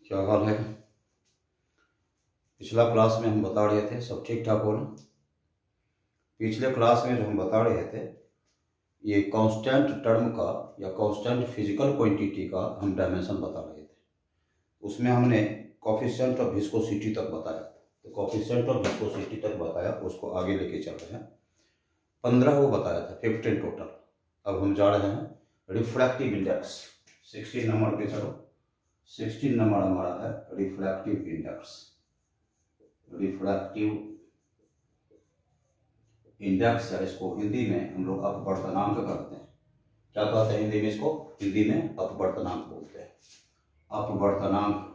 क्या हाल है। पिछला क्लास में हम बता रहे थे, सब ठीक ठाक हो ना। पिछले क्लास में जो हम बता रहे थे, ये कांस्टेंट टर्म का या कांस्टेंट फिजिकल क्वांटिटी का हम डायमेंशन बता रहे थे। उसमें हमने कोफिशिएंट ऑफ विस्कोसिटी तक बताया था। तो कोफिशिएंट ऑफ विस्कोसिटी तक बताया, उसको आगे लेके चल रहे हैं। 15 वो बताया था, 15 टोटल। अब हम जा रहे हैं रिफ्रैक्टिव इंडेक्स। 16 नंबर पे चलो। 16 नंबर हमारा है रिफ्रैक्टिव इंडेक्स। रिफ्रैक्टिव इंडेक्स है, इसको हिंदी में हम लोग अपवर्तनांक कहते हैं। क्या कहते हैं हिंदी में इसको? हिंदी में अपवर्तनांक बोलते हैं। अपवर्तनांक।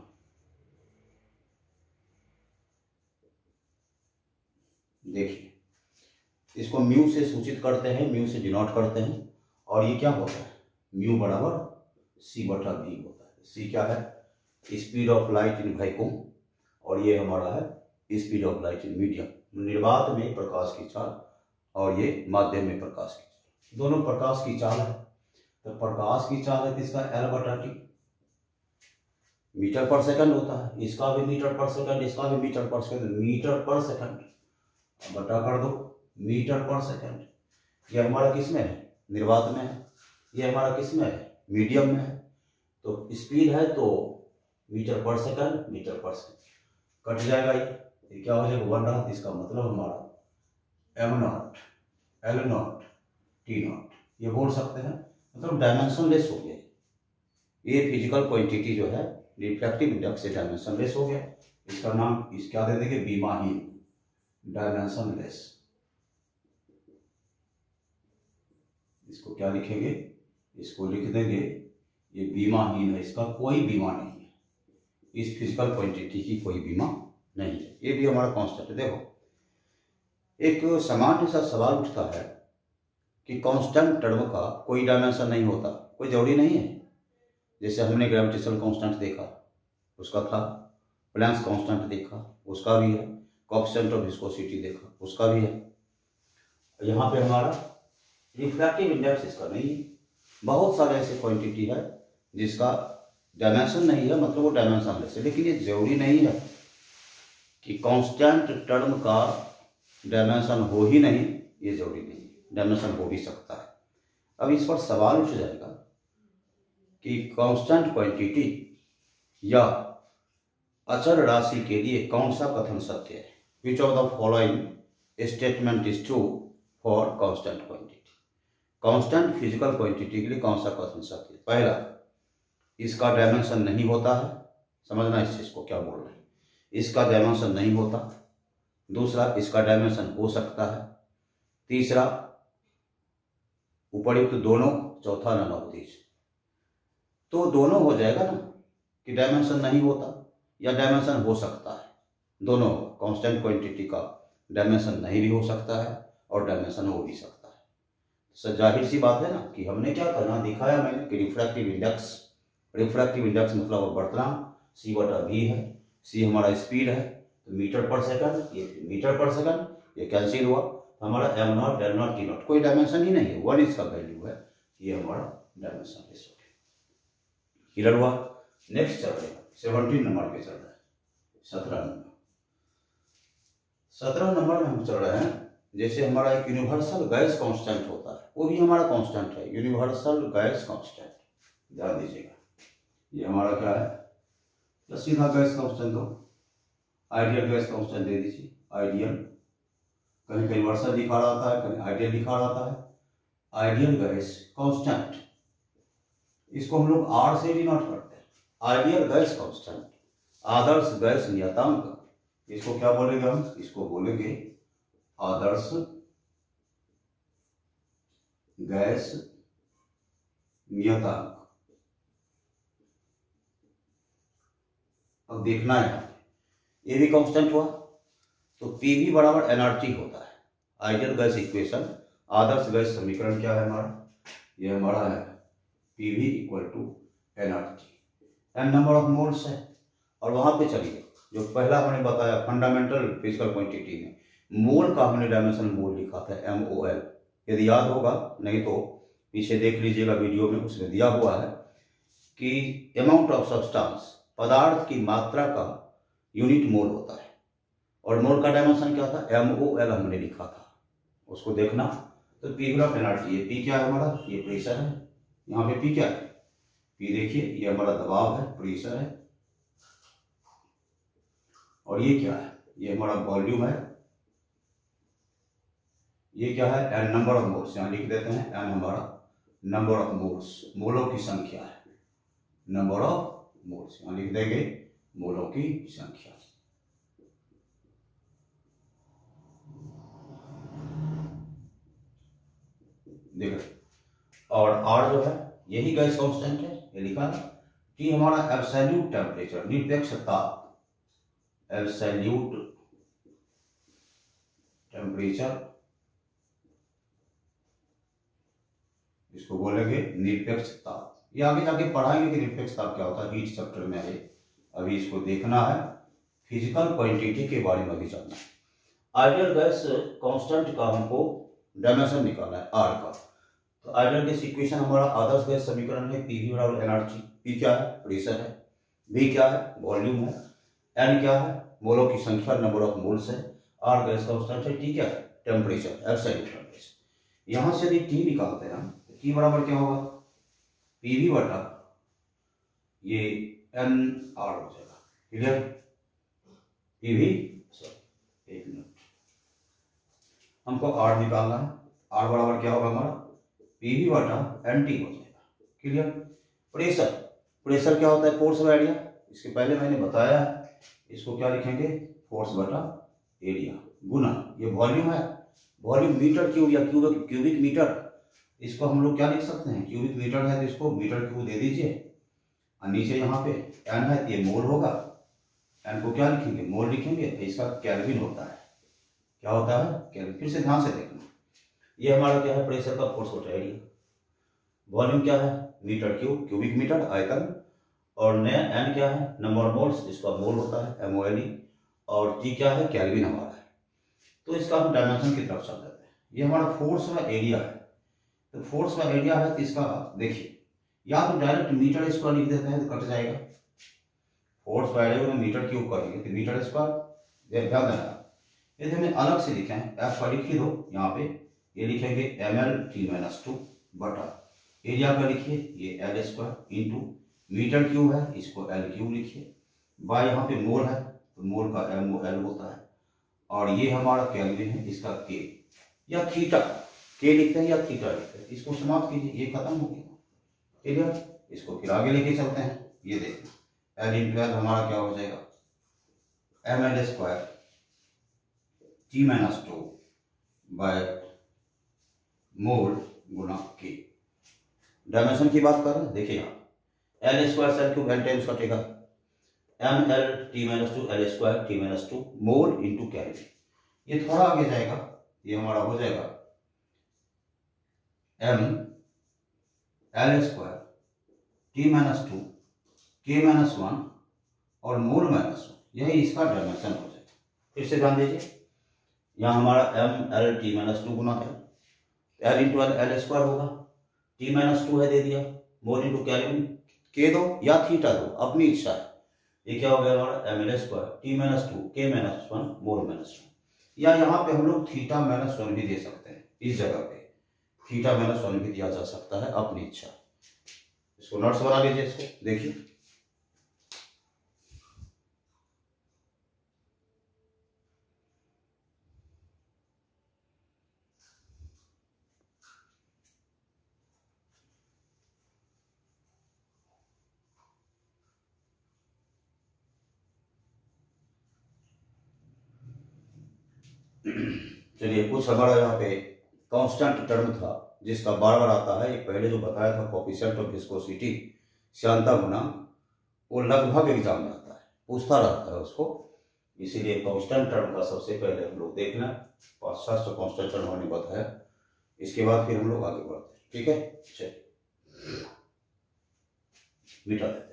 देखिए, इसको म्यू से सूचित करते हैं, म्यू से डिनोट करते हैं। और ये क्या होता है? म्यू बराबर सी बटा वी होता है। सी क्या है? Speed of light in vacuum, और ये हमारा है speed of light in medium. निर्वात में प्रकाश की चाल और ये माध्यम में प्रकाश की चाल, दोनों प्रकाश की चाल है। तो प्रकाश की चाल है किसका? एल बटा टी। मीटर पर सेकंड होता है, इसका भी मीटर पर सेकंड, इसका भी मीटर पर सेकंड। मीटर पर सेकंड बटा कर दो मीटर पर सेकंड। ये हमारा किस में है? निर्वात में है। ये हमारा किस में है? मीडियम में है। तो स्पीड है तो मीटर पर सेकंड, मीटर पर सेकंड कट जाएगा। ये क्या हो जाएगा? 1 रहा। इसका मतलब हमारा am not, L not, T not, ये बोल सकते हैं। मतलब डायमेंशनलेस हो गया। ये फिजिकल क्वांटिटी जो है रिफ्रैक्टिव इंडेक्स से डायमेंशनलेस हो गया। इसका नाम क्या दे देंगे? बीमाहीन, डायमेंशनलेस। इसको क्या लिखेंगे? इसको लिख देंगे ये बीमाहीन है, इसका कोई बीमा नहीं है। इस फिजिकल क्वांटिटी की कोई बीमा नहीं है। ये भी हमारा कांस्टेंट है। देखो, एक सामान्य सा सवाल उठता है कि कांस्टेंट टर्म का कोई डायमेंशन नहीं होता, कोई जरूरी नहीं है। जैसे हमने ग्रेविटेशनल कांस्टेंट देखा, उसका था। प्लैंक्स कांस्टेंट देखा, उसका भी है। कोएफिशिएंट ऑफ विस्कोसिटी देखा, उसका भी है। यहाँ पे हमारा रिफ्रैक्टिव इंडेक्स इसका नहीं है। बहुत सारे ऐसे क्वांटिटी है जिसका डायमेंशन नहीं है, मतलब वो डायमेंशनलेस है। लेकिन ये जरूरी नहीं है कि कांस्टेंट टर्म का डायमेंशन हो ही नहीं, ये जरूरी नहीं है। डायमेंशन हो भी सकता है। अब इस पर सवाल उठ जाएगा कि कांस्टेंट क्वांटिटी या अचर राशि के लिए कौन सा कथन सत्य है? Which of the following statement is true for constant quantity? Constant physical quantity के लिए कौन सा कथन सत्य है? पहला, इसका डायमेंशन नहीं होता है। समझना इस चीज को क्या बोल रहे हैं। इसका डायमेंशन नहीं होता। दूसरा, इसका डायमेंशन हो सकता है। तीसरा, उपर्युक्त दोनों। चौथा, नन ऑफ दीज। तो दोनों हो जाएगा ना, कि डायमेंशन नहीं होता या डायमेंशन हो सकता है। दोनों कांस्टेंट क्वांटिटी का डायमेंशन नहीं भी हो सकता है और डायमेंशन हो भी सकता है। तो जाहिर सी बात है ना कि हमने क्या करना दिखाया मैंने कि रिफ्रैक्टिव इंडेक्स। रिफ्रैक्टिव इंडेक्स मतलब अपवर्तनांक सी बटा वी है। सी हमारा स्पीड है, तो मीटर पर सेकंड, ये मीटर पर सेकंड, ये कैंसिल हुआ। तो हमारा am not, L not, T not, कोई डायमेंशन ही नहीं है। 1 इसका वैल्यू है। ये हमारा डायमेंशन लेस हो गया। क्लियर हुआ? नेक्स्ट चल रहे हैं 17 नंबर पे चल रहा है। 17 नंबर 17 नंबर में हम चल रहे हैं। जैसे हमारा एक यूनिवर्सल गैस कांस्टेंट होता है, वो भी हमारा कांस्टेंट है, यूनिवर्सल गैस कांस्टेंट। ध्यान दीजिएगा, ये हमारा क्या है? तो सीधा गैस कांस्टेंट दो, आइडियल गैस कांस्टेंट दे दीजिए। आइडियल, कहीं यूनिवर्सल लिखा रहता है, कहीं आइडियल लिखा रहता है। आइडियल गैस कांस्टेंट, इसको हम लोग आर से डिनोट करते हैं। आइडियल गैस कांस्टेंट, आदर्श गैस नियतांक। इसको क्या बोलेंगे हम? इसको बोलेंगे आदर्श गैस नियतांक। अब देखना है, ये भी कांस्टेंट हुआ, तो पीवी बराबर एनआरटी होता है। आइडियल गैस इक्वेशन, आदर्श गैस समीकरण क्या है हमारा? ये हमारा है PV equal to NRT. N number of moles है। और वहां पे चलिए, जो पहला हमने बताया फंडामेंटल फिजिकल क्वांटिटी में मोल का हमने डायमेंशन मोल लिखा था MOL। यदि याद होगा, नहीं तो पीछे देख लीजिएगा वीडियो में, उसमें दिया हुआ है कि अमाउंट ऑफ सब्सटेंस पदार्थ की मात्रा का यूनिट मोल होता है। और मोल का डायमेंशन क्या था, MOL हमने लिखा था, उसको देखना। तो P ग्राफ एनर्जी है, P क्या है हमारा, ये प्रेशर है, यहाँ पे P क्या है, P देखिए ये हमारा दबाव है, प्रेशर है, और ये क्या है, ये हमारा वॉल्यूम है, ये क्या है, N नंबर ऑफ मोल्स, यहाँ लिख देते हैं N हमारा नंबर ऑफ मोल्स, मोलों की संख्या है, नंबर ऑफ मोल्स, यहाँ लिख देंगे मोलों की संख्या। देखो, और R जो है यही गैस कांस्टेंट है, ये लिखा है। T हमारा एब्सोल्यूट टेम्परेचर, निरपेक्ष ताप, एब्सोल्यूट टेम्परेचर, इसको बोलेंगे निरपेक्ष ताप। ये आगे जाके पढ़ाएंगे कि निरपेक्ष ताप क्या होता है, हीट चैप्टर में है। अभी इसको देखना है, फिजिकल क्वांटिटी के बारे में भी जानना है। आइडियल गैस कांस्टेंट का हमको डायमेंशन निकालना है R का। तो आइडियल गैस इक्वेशन हमारा आदर्श गैस समीकरण है, PV बराबर एनर्जी, P क्या है, प्रेशर है, V क्या है, वॉल्यूम है, N क्या है, मोलों की संख्या, नंबर ऑफ मोल्स है, R गैस कांस्टेंट है, T क्या है, टेम्परेचर, एब्सोल्यूट टेम्परेचर। यहां से यदि T निकालते हैं तो T बराबर क्या होगा, PV बटा ये NR हो जाएगा, क्लियर। PV, सॉरी एक मिनट, हमको R निकालना है, R बराबर क्या होगा हमारा, PV बटा NT हो जाएगा, क्लियर। प्रेशर, प्रेशर क्या होता है, फोर्स बाय एरिया, इसके पहले मैंने बताया है, इसको क्या लिखेंगे, फोर्स बटा एरिया गुना ये वॉल्यूम है, वॉल्यूम मीटर क्यूब या क्यूबिक मीटर, इसको हम लोग क्या लिख सकते हैं, क्यूबिक मीटर है तो इसको मीटर क्यूब दे दीजिए, और नीचे यहाँ पे N है तो ये मोल होगा, N को क्या लिखेंगे, मोल लिखेंगे, तो इसका केल्विन होता है, क्या होता है, केल्विन। फिर से ध्यान से देखना, ये हमारा क्या है, प्रेशर का फोर्स बटा एरिया, वॉल्यूम क्या है, मीटर क्यूब, क्यूबिक मीटर आयतन, और N क्या है, नंबर ऑफ मोल्स, इसका मोल होता है MOLE, और T क्या है, केल्विन हमारा है। तो इसका हम डायमेंशन की तरफ चल जाते हैं। ये हमारा फोर्स व एरिया है, तो फोर्स व एरिया है तो इसका देखिए, या तो डायरेक्ट मीटर स्क्वायर लिख देते हैं तो कट जाएगा, फोर्स व एरिया में मीटर क्यूब करेंगे तो मीटर स्क्वायर, ध्यान देना। यदि हमें अलग से लिखे हैं, F का लिखिए दो यहाँ पे, ये लिखेंगे ML-T-2 बटा एरिया का लिखिए ये L square into metre cube है, इसको L क्यूब लिखिए, बाय यहाँ पे मोल है तो मोल का MOL होता है, और ये हमारा केल्विन है, इसका K या थीटा, K लिखते हैं या थीटा लिखते हैं, इसको समाप्त कीजिए, ये खत्म हो गया, ठीक है। इसको फिर आगे लेके चलते हैं, ये देखिए L इंटू L हमारा क्या हो जाएगा, ML square T-2 by mole गुना K। डायमेंशन की बात कर रहे हैं, देखिए यहाँ L स्क्वायर सेल क्यूब L टाइम्स कटेगा, ML-T-2 L square T-2 mole into kelvin. ये थोड़ा आगे जाएगा, ये हमारा हो जाएगा ML स्क्वायर T-2 K-1 और मोल -1, यही इसका डायमेंशन हो जाएगा। फिर से ध्यान दीजिए, यहाँ हमारा ML-T-2 गुना L इंटू L स्क्वायर होगा, T-2 है दे दिया, मोल इंटू केल्विन, K दो या थीटा दो, अपनी इच्छा है। ये क्या हो गया हमारा ML स्क्वायर T-2 K-1 मोल -1, या यहाँ पे हम लोग थीटा-1 भी दे सकते हैं, इस जगह पे थीटा-1 भी दिया जा सकता है, अपनी इच्छा। इसको नोट्स बना लीजिए, इसको देखिए, चलिए कुछ हमारा यहाँ पे कांस्टेंट टर्म था जिसका बार बार आता है, ये पहले जो बताया था कोफिशिएंट ऑफ विस्कोसिटी, श्यानता गुणांक, वो लगभग एग्जाम में आता है, पूछता रहता है उसको, इसीलिए कांस्टेंट टर्म का सबसे पहले हम लोग देखना, 5-7 कांस्टेंट टर्म हमने बताया, इसके बाद फिर हम लोग आगे बढ़ते हैं, ठीक है। चलिए मिटा देते हैं।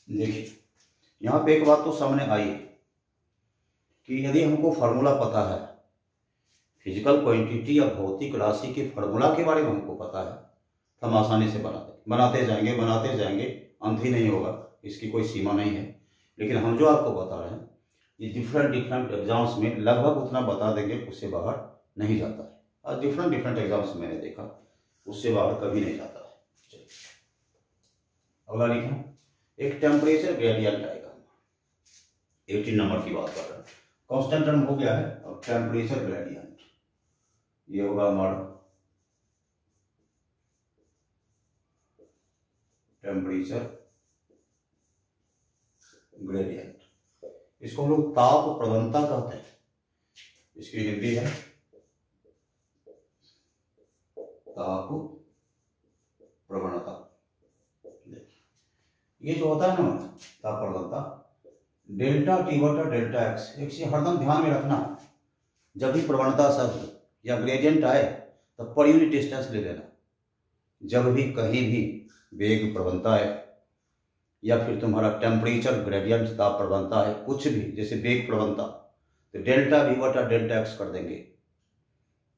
देखिए यहाँ पे एक बात तो सामने आई है कि यदि हमको फार्मूला पता है, फिजिकल क्वांटिटी या भौतिक राशि के फार्मूला के बारे में हमको पता है, तो हम आसानी से बनाते जाएंगे, अंत ही नहीं होगा, इसकी कोई सीमा नहीं है। लेकिन हम जो आपको बता रहे हैं ये डिफरेंट एग्जाम्स में लगभग उतना बता देंगे, उससे बाहर नहीं जाता है। और डिफरेंट एग्जाम्स मैंने देखा, उससे बाहर कभी नहीं जाता है। चलिए अगला लिखा, एक टेम्परेचर ग्रेडियंट आएगा। 18 नंबर की बात कर रहे हैं। कांस्टेंट टर्म हो गया है, और टेम्परेचर ग्रेडियंट ये होगा हमारा टेम्परेचर ग्रेडियंट। इसको हम लोग ताप प्रवणता कहते हैं, इसकी हिंदी है ताप प्रवणता। ये जो होता है ना ताप प्रवणता, डेल्टा टी बटा डेल्टा एक्स। एक चीज हरदम ध्यान में रखना, जब भी प्रवणता शब्द या ग्रेडियंट आए तो पर यूनिट डिस्टेंस ले लेना। जब भी कहीं भी वेग प्रवणता है या फिर तुम्हारा टेम्परेचर ग्रेडियंट ताप प्रवणता है, कुछ भी जैसे वेग प्रवणता, तो डेल्टा वी बटा डेल्टा एक्स कर देंगे।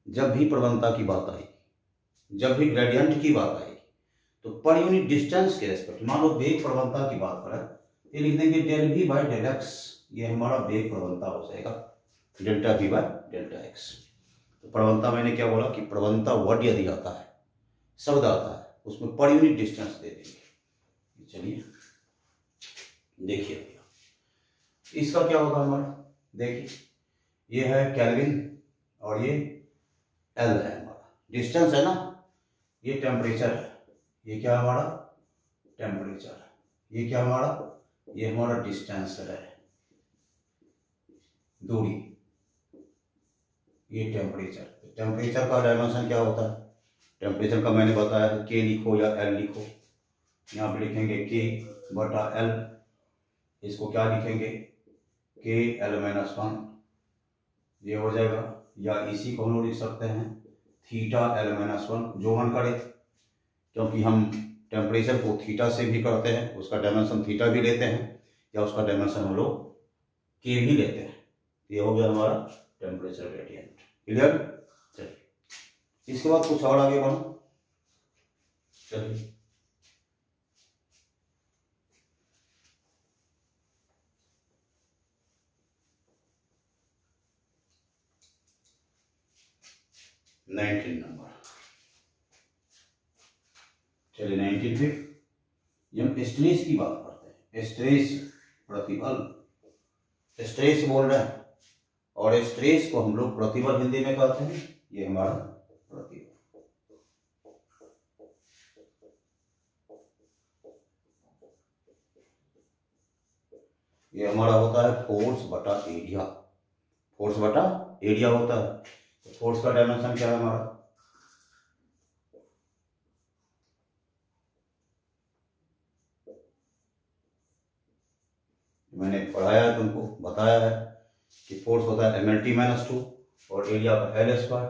जब भी प्रवणता की बात आई, जब भी ग्रेडियंट की बात आई, तो पर यूनिट डिस्टेंस के रेस्पेक्ट, मान लो वेग प्रवणता की बात करें, ये लिख देंगे del V by del X. ये हमारा वेग प्रवणता हो जाएगा, delta V by delta X. तो प्रवणता मैंने क्या बोला कि प्रवणता वर्ड यदि आता है, शब्द आता है, उसमें पर यूनिट डिस्टेंस दे देंगे। चलिए देखिए भैया, इसका क्या होगा हमारा, देखिए ये है केल्विन और ये एल है हमारा, डिस्टेंस है ना, ये टेम्परेचर है, ये क्या हमारा टेम्परेचर है, ये क्या हमारा, ये हमारा डिस्टेंस है, दूरी, ये टेम्परेचर। टेम्परेचर का डायमेंशन क्या होता है, टेम्परेचर का मैंने बताया है, के लिखो या एल लिखो। यहाँ पे लिखेंगे के बटा एल, इसको क्या लिखेंगे के एल माइनस 1, ये हो जाएगा। या इसी को हम लोग लिख सकते हैं थीटा एल माइनस 1, जो मन करे, क्योंकि हम टेम्परेचर को थीटा से भी करते हैं, उसका डायमेंशन थीटा भी लेते हैं, या उसका डायमेंशन हम लोग के भी लेते हैं। ये हो गया हमारा टेम्परेचर ग्रेडियंट। क्लियर? चलिए इसके बाद कुछ और आगे बढ़ो। चलिए नंबर, चलिए 19 पे हम स्ट्रेस की बात करते हैं। स्ट्रेस प्रतिबल, स्ट्रेस बोल रहे हैं, और स्ट्रेस को हम लोग प्रतिबल हिंदी में कहते हैं। ये हमारा प्रतिबल, ये हमारा होता है फोर्स बटा एरिया, फोर्स बटा एरिया होता है। तो फोर्स का डायमेंशन क्या है हमारा, मैंने पढ़ाया है, तुमको बताया है कि फोर्स होता है mLT माइनस 2 और एरिया का एल स्क्वायर।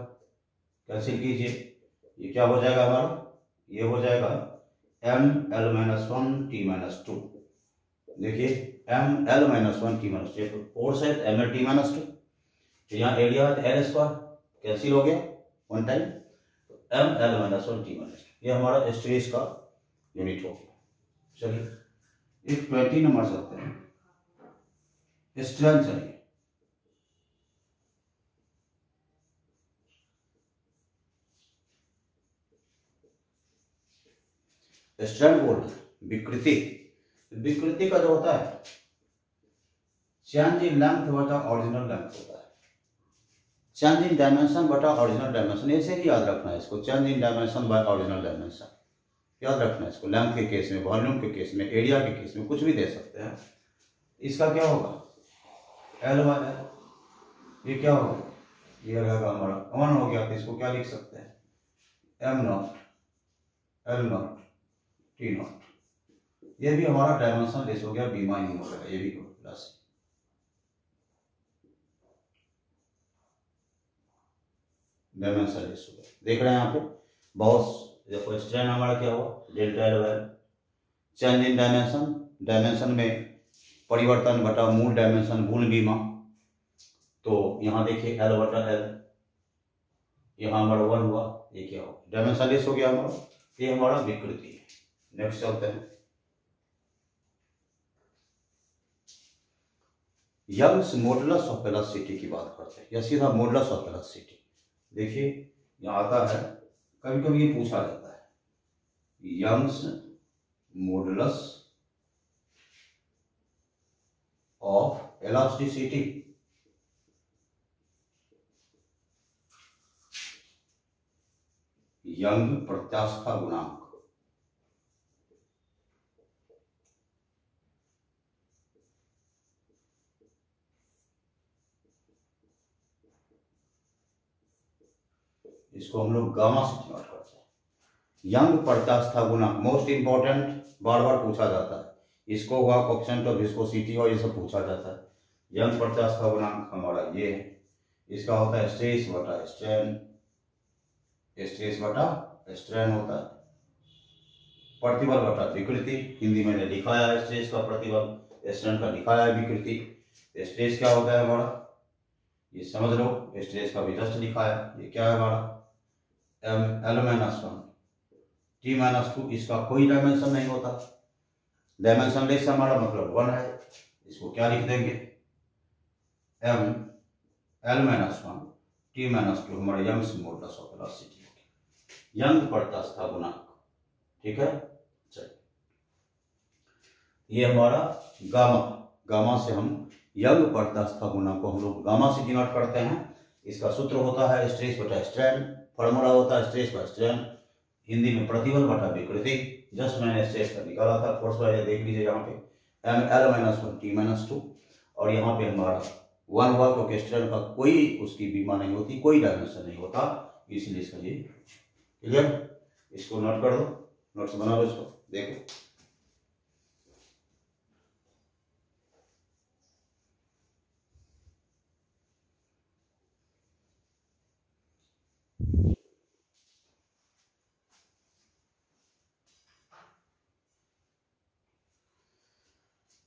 कैंसिल कीजिए, ये क्या हो जाएगा हमारा, ये हो जाएगा mL माइनस 1 T माइनस 2। देखिए mL माइनस 1 T माइनस 2, तो फोर्स है mLT माइनस 2, तो यहाँ एरिया है एल स्क्वायर, कैंसिल हो गया वन टाइम, तो mL माइनस 1 T माइनस 2, ये हमारा स्ट्रेस का यूनिट हो गया। चलिए एक 20 नंबर सकते हैं स्ट्रेंथ। चलिए स्ट्रेंथ बोल विकृति, विकृति का जो होता है चेंज इन लेंथ बटा ओरिजिनल लेंथ होता है, चेंज इन डायमेंशन बटा ओरिजिनल डायमेंशन। ऐसे ही याद रखना है इसको, change in dimension by original dimension याद रखना है इसको। लेंथ के केस में, वॉल्यूम के केस में, एरिया के केस में, कुछ भी दे सकते हैं। इसका क्या होगा एल बाय एल, ये क्या होगा, ये रहेगा हमारा 1 हो गया, तो इसको क्या लिख सकते हैं am naught L not T not. ये भी हमारा डायमेंशन लेस हो गया, बी माइनस हो गया, ये भी प्लस। डायमेंशन लेस हो गया, देख रहे हैं यहाँ पे बहुत। देखो स्ट्रेन हमारा क्या हुआ delta L by, change in dimension, dimension में परिवर्तन बटा मूल डायमेंशन गुण बीमा, तो यहाँ देखिए L बटा L, यहाँ हमारा 1 हुआ, ये क्या हो डायमेंशनलेस हो गया हमारा, ये हमारा विकृति है। नेक्स्ट चलते हैं, यंग्स मॉडुलस ऑफ वेलोसिटी की बात करते हैं, या सीधा मॉडुलस ऑफ वेलोसिटी। देखिए यहाँ आता है, कभी कभी ये पूछा जाता है, Young's modulus of elasticity, Young प्रत्यास्था गुणांक। इसको हम लोग गामा से डिनोट करते हैं। यंग प्रत्यास्था गुणांक मोस्ट इंपॉर्टेंट, बार बार पूछा जाता है। इसको हुआ कोएफिशिएंट ऑफ विस्कोसिटी और ये सब पूछा जाता है। यंग प्रत्यास्था गुणांक हमारा ये है, इसका होता है स्ट्रेस बटा स्ट्रेन, स्ट्रेस बटा स्ट्रेन होता है, प्रतिबल बटा विकृति, हिंदी में लिखाया है स्ट्रेस का प्रतिबल, स्ट्रेन का लिखाया है विकृति। स्ट्रेस क्या होता है हमारा, ये समझ लो, स्ट्रेस का भी जस्ट लिखाया, ये क्या है हमारा L-1 T-2, इसका कोई डायमेंशन नहीं होता, डायमेंशनलेस हमारा मतलब 1 है। इसको क्या लिख देंगे, L-1 T-2 हमारा Young's modulus of velocity, Young प्रत्यास्था गुणांक। ठीक है, चलिए ये हमारा गामा, गामा से हम यंग प्रत्यास्था गुणांक को हम लोग गामा से डिनोट करते हैं। इसका सूत्र होता है स्ट्रेस बटा स्ट्रेन, फॉर्मूला होता है स्ट्रेस बटा स्ट्रेन, हिंदी में प्रतिबल बटा विकृति। जस्ट मैंने स्ट्रेस का निकाला था, फोर्स वाले देख लीजिए यहाँ पे L-1 T-2, और यहाँ पे हमारा 1 हुआ क्योंकि स्ट्रेन का कोई उसकी बीमा नहीं होती, कोई डायमेंशन नहीं होता, इसलिए इसका ये क्लियर। इसको नोट कर दो, नोट्स बना लो इसको, देखो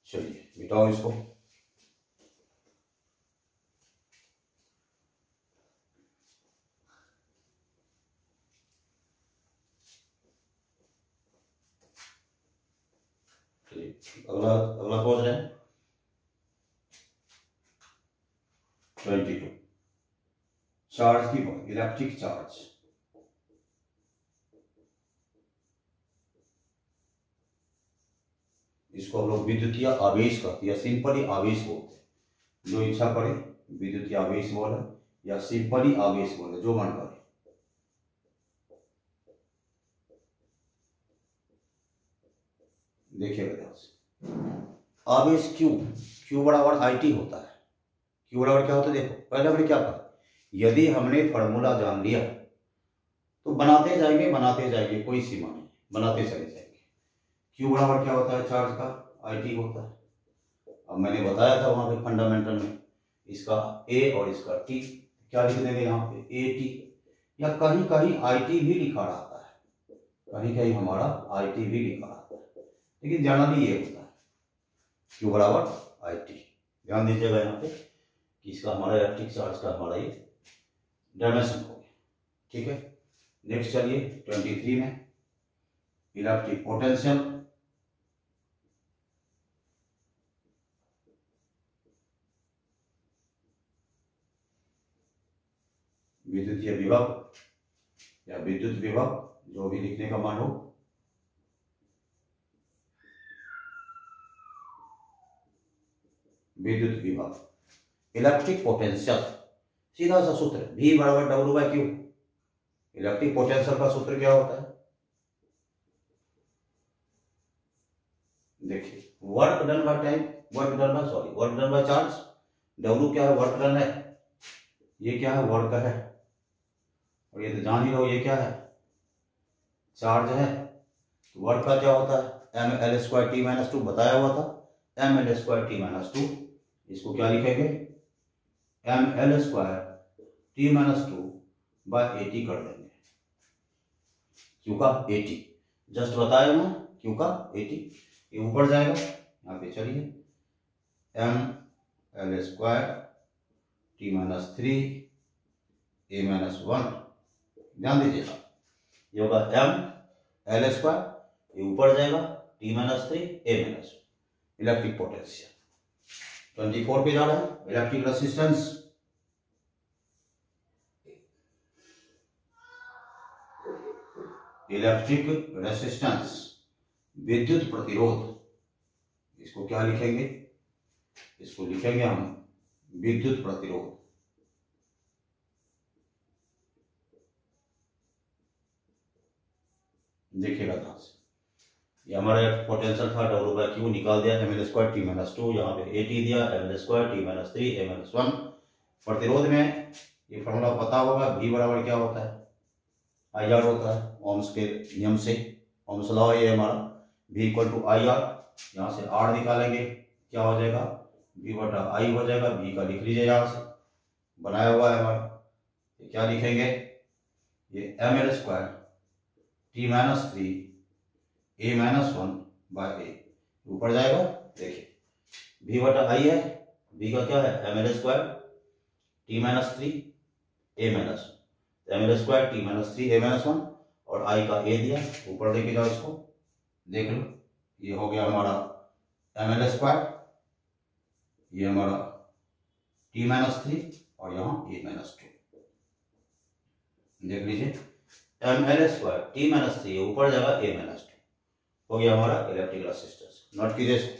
चलिए मिटाओ इसको। अगला अगला क्वेश्चन है 22, चार्ज की बात, इलेक्ट्रिक चार्ज। इसको हम लोग विद्युतीय आवेश कहते हैं या सिंपली आवेश बोलते हैं, जो इच्छा करे विद्युतीय आवेश बोले या सिंपली आवेश बोले, जो मन करे। देखिए ध्यान से, आवेश Q बराबर IT होता है। Q बराबर क्या होता है, देखो पहले हमने क्या कहा, यदि हमने फॉर्मूला जान लिया तो बनाते जाएंगे, कोई सीमा नहीं, बनाते चले जाएंगे। Q बराबर क्या होता है, चार्ज का IT होता है। अब मैंने बताया था वहां पे फंडामेंटल में, इसका A और इसका T, क्या लिख देंगे यहाँ पे AT, या कहीं कहीं IT भी लिखा रहता है, कहीं कहीं हमारा IT भी लिखा रहता है, लेकिन जनरली ये होता है Q बराबर IT। ध्यान दीजिएगा यहाँ पे कि इसका हमारा इलेक्ट्रिक चार्ज का हमारा ये डायमेंशन हो गया। ठीक है, नेक्स्ट चलिए 23 में इलेक्ट्रिक पोटेंशियल। विद्युतीय विभव या विद्युत विभव, जो भी लिखने का मान हो, विद्युत विभव, इलेक्ट्रिक पोटेंशियल, सीधा सा सूत्र V बराबर W/Q। इलेक्ट्रिक पोटेंशियल का सूत्र क्या होता है, देखिए work done by time, work done by charge. W क्या है, वर्क डन है, ये क्या है, वर्क है, और ये तो जान ही रहो ये क्या है, चार्ज है। तो वर्क का क्या होता है, mL²T-2 बताया हुआ था, mL²T-2, इसको क्या लिखेंगे, mL²T-2/80 कर देंगे। Q का 80 जस्ट बताया मैं, Q का 80, ये ऊपर जाएगा यहाँ पे। चलिए mL² T minus 3 A minus 1। ध्यान दीजिएगा, ये होगा एम एल स्क्वायर, ये ऊपर जाएगा T minus 3 A minus 1। Electric potential 24 पे जा रहा है। इलेक्ट्रिक रेसिस्टेंस, इलेक्ट्रिक रेसिस्टेंस विद्युत प्रतिरोध, इसको क्या लिखेंगे, इसको लिखेंगे हम विद्युत प्रतिरोध। देखिएगा ध्यान से, ये हमारा पोटेंशियल था W/Q, निकाल दिया ml स्क्वायर टी माइनस 2, यहाँ पे AT दिया ml square T minus 3 a minus 1। प्रतिरोध में ये फॉर्मूला पता होगा, V बराबर क्या होता है, IR होता है ओम्स के नियम से, ओम्स लॉ ये हमारा V इक्वल टू IR। यहाँ से R निकालेंगे, क्या हो जाएगा, V बटा I हो जाएगा। V का लिख लीजिए, यहाँ से बनाया हुआ है हमारा, क्या लिखेंगे, ये ml square T minus 3 A minus 1 bye ए, ऊपर जाएगा। देखिए V बटा I है, V का क्या है ml square T minus 3 A minus 1, ml square T minus 3 A minus 1 और I का A दिया, ऊपर लेके जाओ इसको, देख लो ये हो गया हमारा ml स्क्वायर, ये हमारा टी माइनस 3 और यहाँ ए माइनस 2। देख लीजिए ml स्क्वायर टी माइनस 3 ऊपर जाएगा ए माइनस 2, हो गया हमारा इलेक्ट्रिक रेसिस्टेंस। नोट कीजिए इसको।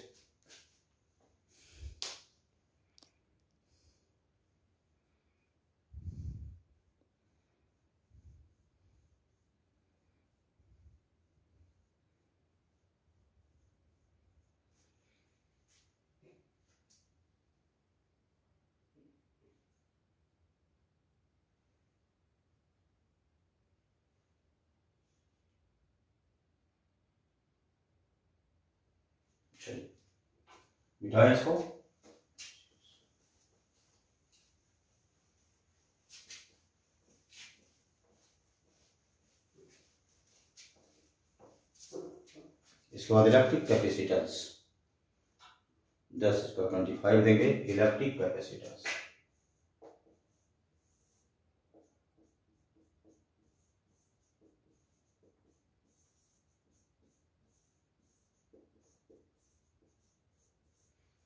चलिए मिटाएं इसको। इसके बाद इलेक्ट्रिक कैपेसिटेंस 10 इसका 25 देंगे। इलेक्ट्रिक कैपेसिटेंस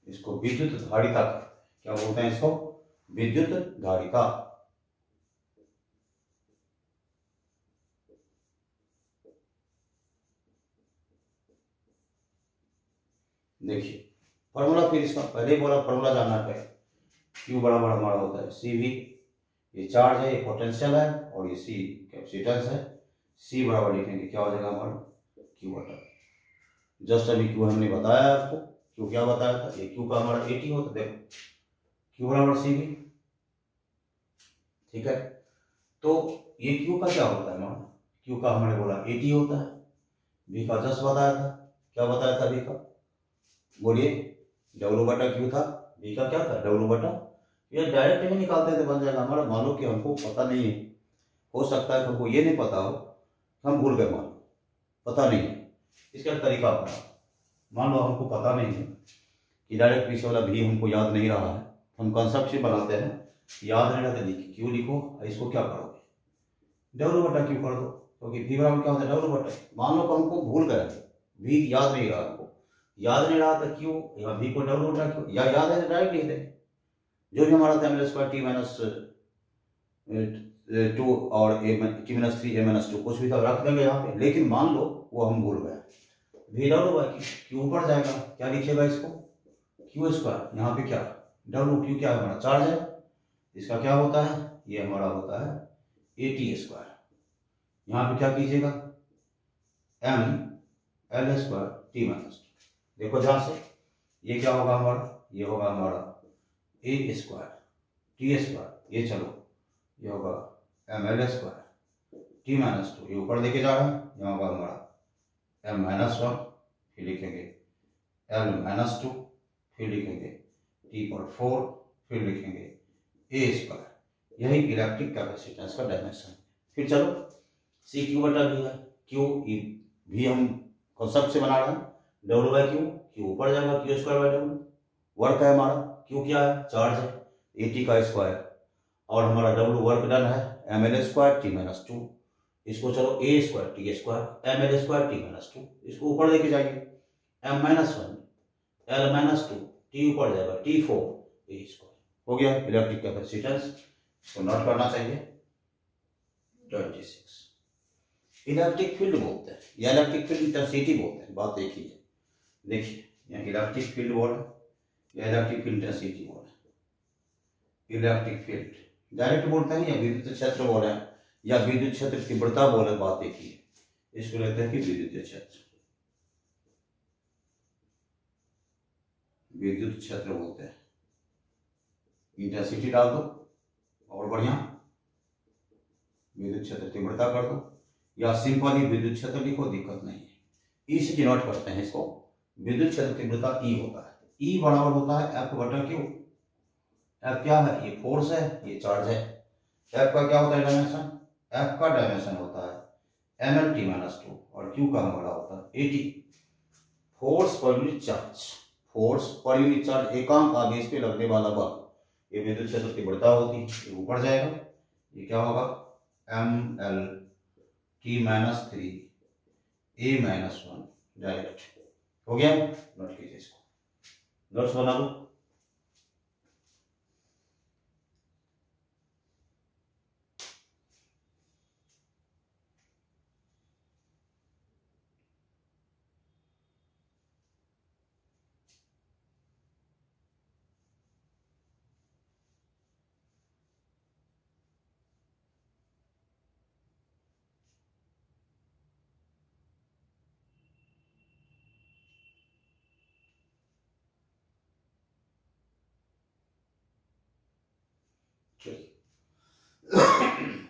इसको विद्युत धारिता, क्या बोलते हैं इसको, विद्युत धारिता। देखिए फॉर्मूला, फिर इसका पहले ही बोला फॉर्मूला जानना है। Q बराबर हमारा होता है CV, ये चार्ज है, ये पोटेंशियल है और ये C कैपेसिटेंस है। C बराबर लिखेंगे, क्या हो जाएगा हमारा Q बटा, जस्ट अभी Q हमने बताया आपको, Q क्या बताया था, ये Q का हमारा AT होता है। देखो Q बराबर CV, ठीक है। तो ये Q का क्या होता है हमारा, Q का हमने बोला AT होता है। V का जस्ट बताया था, क्या बताया था V का, बोलिए, W बटा Q था। V का क्या था, W बटा, ये डायरेक्ट भी निकालते थे, बन जाएगा हमारा। मान लो कि हमको पता नहीं है, हो सकता है हमको ये नहीं पता हो, हम भूल गए, मान लो पता नहीं है, इसका तरीका अपना, मान लो हमको पता नहीं है कि डायरेक्ट पीछे वाला V हमको याद नहीं रहा है, हम कंसेप्ट से बनाते हैं, याद नहीं रहता, लिखिए Q लिखो, इसको क्या करोगे, W बटा Q कर दो, क्योंकि V बराबर क्या होता है W बटा। मान लो कि हमको भूल गए, V याद नहीं रहा, हमको याद नहीं रहा था Q, यहाँ V को W बटा Q, या याद है डायरेक्ट लिख दें, जो भी हमारा था ml स्क्वायर टी माइनस 2 और टी माइनस 3 ए माइनस 2 कुछ भी था रख देंगे यहाँ पे। लेकिन मान लो वो हम भूल गए, V W बाई Q ऊपर जाएगा, क्या लिखिएगा इसको, Q स्क्वायर, यहाँ पे क्या W Q क्या है हमारा चार्ज है, इसका क्या होता है, ये हमारा होता है AT स्क्वायर। यहाँ पे क्या कीजिएगा, ml स्क्वायर टी माइनस 2। देखो ध्यान से, ये क्या होगा हमारा, ये होगा हमारा A स्क्वायर टी स्क्वायर, ये चलो ये होगा ml स्क्वायर टी माइनस 2, ये ऊपर लेके जा रहा है, यहाँ होगा हमारा m माइनस 1, फिर लिखेंगे l माइनस 2, फिर लिखेंगे t पर 4, फिर लिखेंगे A स्क्वायर। यही इलेक्ट्रिक कैपेसिटेंस का डायमेंशन। फिर चलो C Q बटा V है, Q भी हम कॉन्सेप्ट से बना रहे हैं, W बाई Q ऊपर जाएगा Q square by W, work है हमारा, Q क्या है चार्ज है, AT का स्क्वायर और हमारा डब्ल्यू वर्क डन है ml² t-2। इसको चलो a² t² ml² t-2, इसको ऊपर लेके जाइए m-1 l-2 t ऊपर जाएगा t4 a²। हो गया इलेक्ट्रिक कैपेसिटेंस। इसको नोट करना चाहिए 26। इलेक्ट्रिक फील्ड बोलते हैं या इलेक्ट्रिक फील्ड इंटेंसिटी बोलते हैं, बात एक ही है। देखिए यहाँ इलेक्ट्रिक फील्ड बोल है या इलेक्ट्रिक फील्ड इंटेंसिटी बोल है। इलेक्ट्रिक फील्ड डायरेक्ट बोलते हैं या विद्युत क्षेत्र बोल है या विद्युत क्षेत्र तीव्रता बोल है, बात एक ही है। इसको लेते हैं कि विद्युत क्षेत्र, विद्युत क्षेत्र बोलते हैं। इंटेंसिटी डाल दो और बढ़िया, विद्युत क्षेत्र तीव्रता कर दो या सिंपली विद्युत क्षेत्र लिखो, दिक्कत नहीं है। ई से डिनोट करते हैं इसको, विद्युत क्षेत्र तीव्रता ई होता है। ई बराबर होता है F/Q। F क्या है? ये फोर्स है, ये चार्ज है। F का क्या होता है डायमेंशन? F का डायमेंशन होता है ml-t-2 और Q का हमारा होता है AT, force per unit charge. Force per unit charge एकांक आवेश पे लगने वाला बल, ये विद्युत क्षेत्र तीव्रता होती है। ये ऊपर जाएगा, ये क्या होगा ml-t-3 a-1 डायरेक्ट। हो गया, नोट कीजिए इसको, नोट्स बना लो।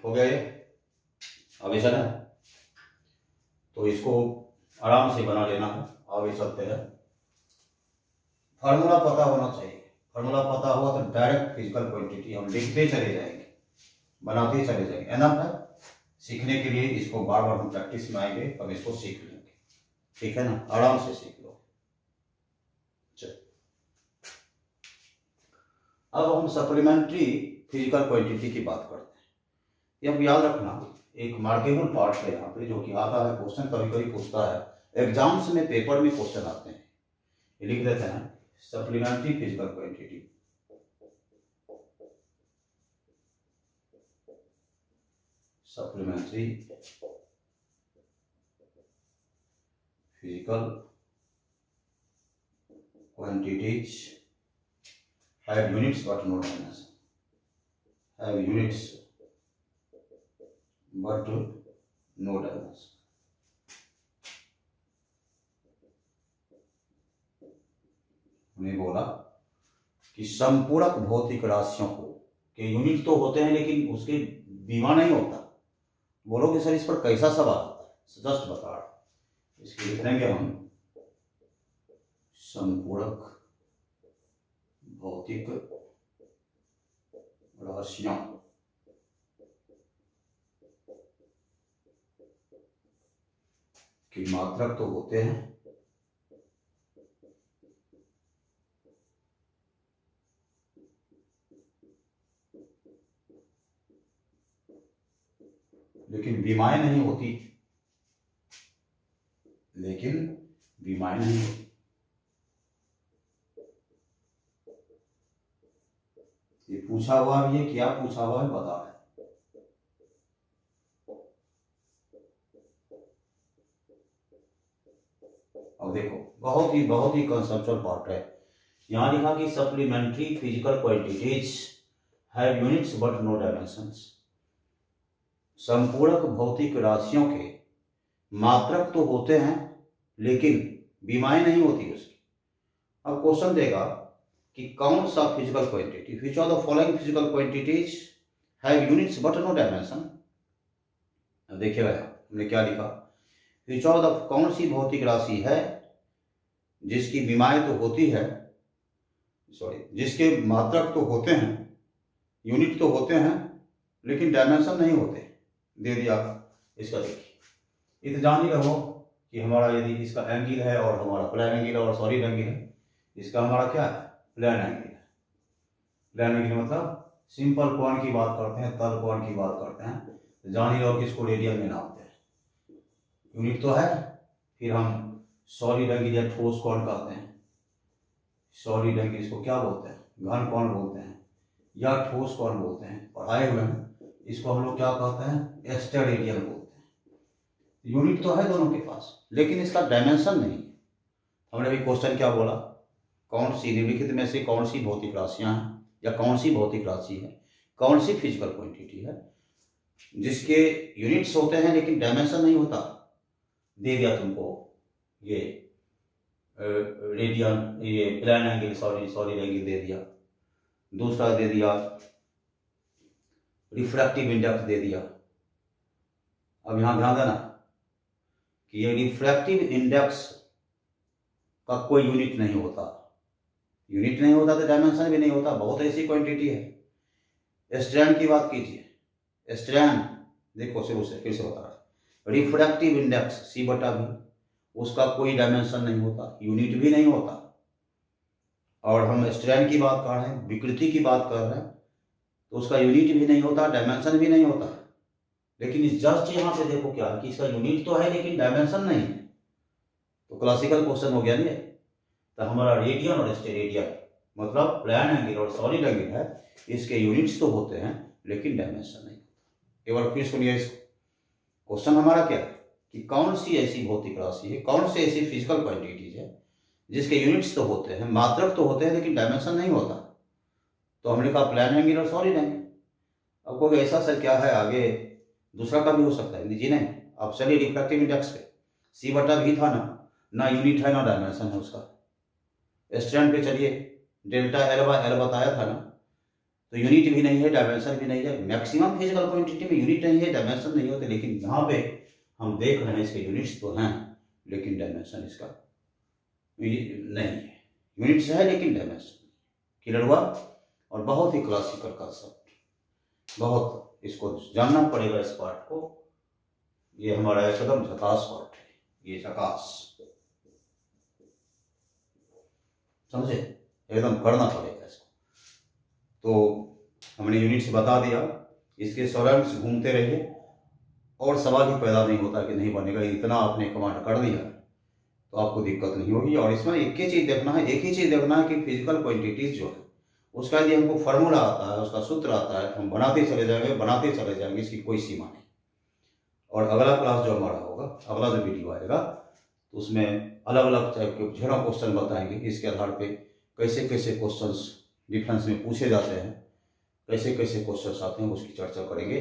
हो गया ये, आगे चले तो इसको आराम से बना लेना है। आगे चलते हैं, फार्मूला पता होना चाहिए। फार्मूला पता हुआ तो डायरेक्ट फिजिकल क्वांटिटी हम लिखते चले जाएंगे, बनाते चले जाएंगे। एनफ है सीखने के लिए, इसको बार बार हम प्रैक्टिस में आएंगे, अब इसको सीख लेंगे, ठीक है ना, आराम से सीख लो। चलो अब हम सप्लीमेंट्री फिजिकल क्वांटिटी की बात करते हैं। ये अब याद रखना, एक मार्केबल पार्ट है यहाँ पे जो कि आता है, क्वेश्चन कभी कभी पूछता है, एग्जाम्स में पेपर में क्वेश्चन आते हैं। ये लिख देते हैं supplementary physical quantity. Supplementary physical quantities have units but no dimension, have units but no dimension। हमने बोला कि संपूरक भौतिक राशियों को के यूनिट तो होते हैं लेकिन उसके बीमा नहीं होता। बोलोगे सर इस पर कैसा सवाल आता है? जस्ट बता, इसके लिख देंगे हम संपूरक भौतिक राशियों की मात्रक तो होते हैं लेकिन बीमाएं नहीं होती, लेकिन बीमाएं नहीं होती। ये पूछा हुआ भी है, क्या पूछा हुआ है बता रहे। अब देखो बहुत ही कंसेप्चुअल पार्ट है। यहां लिखा कि supplementary physical quantities have units but no dimensions. संपूरक भौतिक राशियों के मात्रक तो होते हैं लेकिन बीमाएं नहीं होती उसकी। अब क्वेश्चन देगा कि कौन सा physical quantity, which of the following physical quantities have units but no dimension. अब देखिएगा हमने क्या लिखा, व्हिच ऑफ द, कौन सी भौतिक राशि है जिसकी बीमाएं तो होती है, सॉरी जिसके मात्रक तो होते हैं, यूनिट तो होते हैं लेकिन डायमेंशन नहीं होते। दे दिया इसका, देखिए ये तो जान ही रहो कि हमारा यदि इसका एंगल है और हमारा प्लेन एंगल और सॉलिड एंगल है, इसका हमारा क्या है प्लेन एंगल है। प्लेन एंगल मतलब सिंपल कोण की बात करते हैं, तल कोण की बात करते हैं, तो जान ही लो कि इसको रेडियन में नापते हैं। यूनिट तो है। फिर हम सॉलिड एंगल या ठोस कोण कहते हैं। सॉलिड एंगल इसको क्या बोलते हैं? घन कोण बोलते हैं या ठोस कोण बोलते हैं, पढ़ाए हुए हैं। इसको हम लोग क्या कहते हैं? एस्टेरेडियन बोलते हैं। यूनिट तो है दोनों के पास, लेकिन इसका डायमेंशन नहीं। हमने अभी क्वेश्चन क्या बोला? कौन सी निम्नलिखित में से कौन सी भौतिक राशियां हैं या कौन सी भौतिक राशि है, कौन सी फिजिकल क्वांटिटी है जिसके यूनिट्स होते हैं लेकिन डायमेंशन नहीं होता? दे दिया तुमको ये रेडियन, ये प्लेन एंगल, सॉलिड एंगल दे दिया। दूसरा दे दिया रिफ्रैक्टिव इंडेक्स दे दिया। अब यहां ध्यान देना कि ये रिफ्रैक्टिव इंडेक्स का कोई यूनिट नहीं होता। यूनिट नहीं होता तो डायमेंशन भी नहीं होता। बहुत ऐसी क्वांटिटी है। स्ट्रैंड की बात कीजिए। स्ट्रैंड देखो शुरू से फिर से बता रहा, रिफ्रैक्टिव इंडेक्स C/V, उसका कोई डायमेंशन नहीं होता, यूनिट भी नहीं होता। और हम स्ट्रैंड की बात कर रहे हैं, विकृति की बात कर रहे हैं, तो उसका यूनिट भी नहीं होता, डायमेंशन भी नहीं होता। लेकिन इस जस्ट यहाँ पे देखो क्या कि इसका यूनिट तो है लेकिन डायमेंशन नहीं है। तो क्लासिकल क्वेश्चन हो गया नहीं। तो हमारा रेडियन और स्टेरेडियन मतलब प्लेन एंगल और सॉलिड एंगल है, इसके यूनिट्स तो होते हैं लेकिन डायमेंशन नहीं। एक बार फिर सुनिए इसको। क्वेश्चन हमारा क्या है कि कौन सी ऐसी भौतिक राशि है, कौन सी ऐसी फिजिकल क्वांटिटीज है जिसके यूनिट्स तो होते हैं, मात्रक तो होते हैं लेकिन डायमेंशन नहीं होता? तो हमने कहा प्लेन एंगल और सॉलिड एंगल। अब कोई ऐसा सर क्या है आगे दूसरा का भी हो सकता है? जी नहीं। अब चलिए रिफ्रैक्टिव इंडेक्स पे C/V था ना यूनिट है ना डायमेंशन है उसका। स्ट्रैंड पे चलिए ΔL/L बताया था ना, तो यूनिट भी नहीं है, डायमेंशन भी नहीं है। मैक्सिमम फिजिकल क्वांटिटी में यूनिट नहीं है, डायमेंशन नहीं होते, लेकिन यहाँ पे हम देख रहे हैं इसके यूनिट्स तो हैं लेकिन डायमेंशन इसका नहीं है। यूनिट्स है लेकिन डायमेंशन। क्लियर हुआ? और बहुत ही क्लासिकल कांसेप्ट, बहुत इसको जानना पड़ेगा इस पार्ट को। ये हमारा एकदम झकास पार्ट है, ये झकास, समझे? एकदम करना पड़ेगा इसको। तो हमने यूनिट्स बता दिया, इसके सराउंड्स घूमते रहिए और सवाल ही पैदा नहीं होता कि नहीं बनेगा। इतना आपने कमांड कर दिया तो आपको दिक्कत नहीं होगी। और इसमें एक ही चीज़ देखना है, एक ही चीज़ देखना है कि फिजिकल क्वांटिटीज जो है उसका यदि हमको फार्मूला आता है, उसका सूत्र आता है, तो हम बनाते चले जाएंगे, इसकी कोई सीमा नहीं। और अगला क्लास जो हमारा होगा, अगला जो वीडियो आएगा, तो उसमें अलग अलग टाइप के ढेरों क्वेश्चन बताएंगे। इसके आधार पे कैसे कैसे क्वेश्चंस डिफेंस में पूछे जाते हैं, कैसे कैसे क्वेश्चंस आते हैं, उसकी चर्चा करेंगे।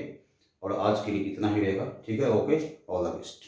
और आज के लिए इतना ही रहेगा। ठीक है, ओके, ऑल द बेस्ट।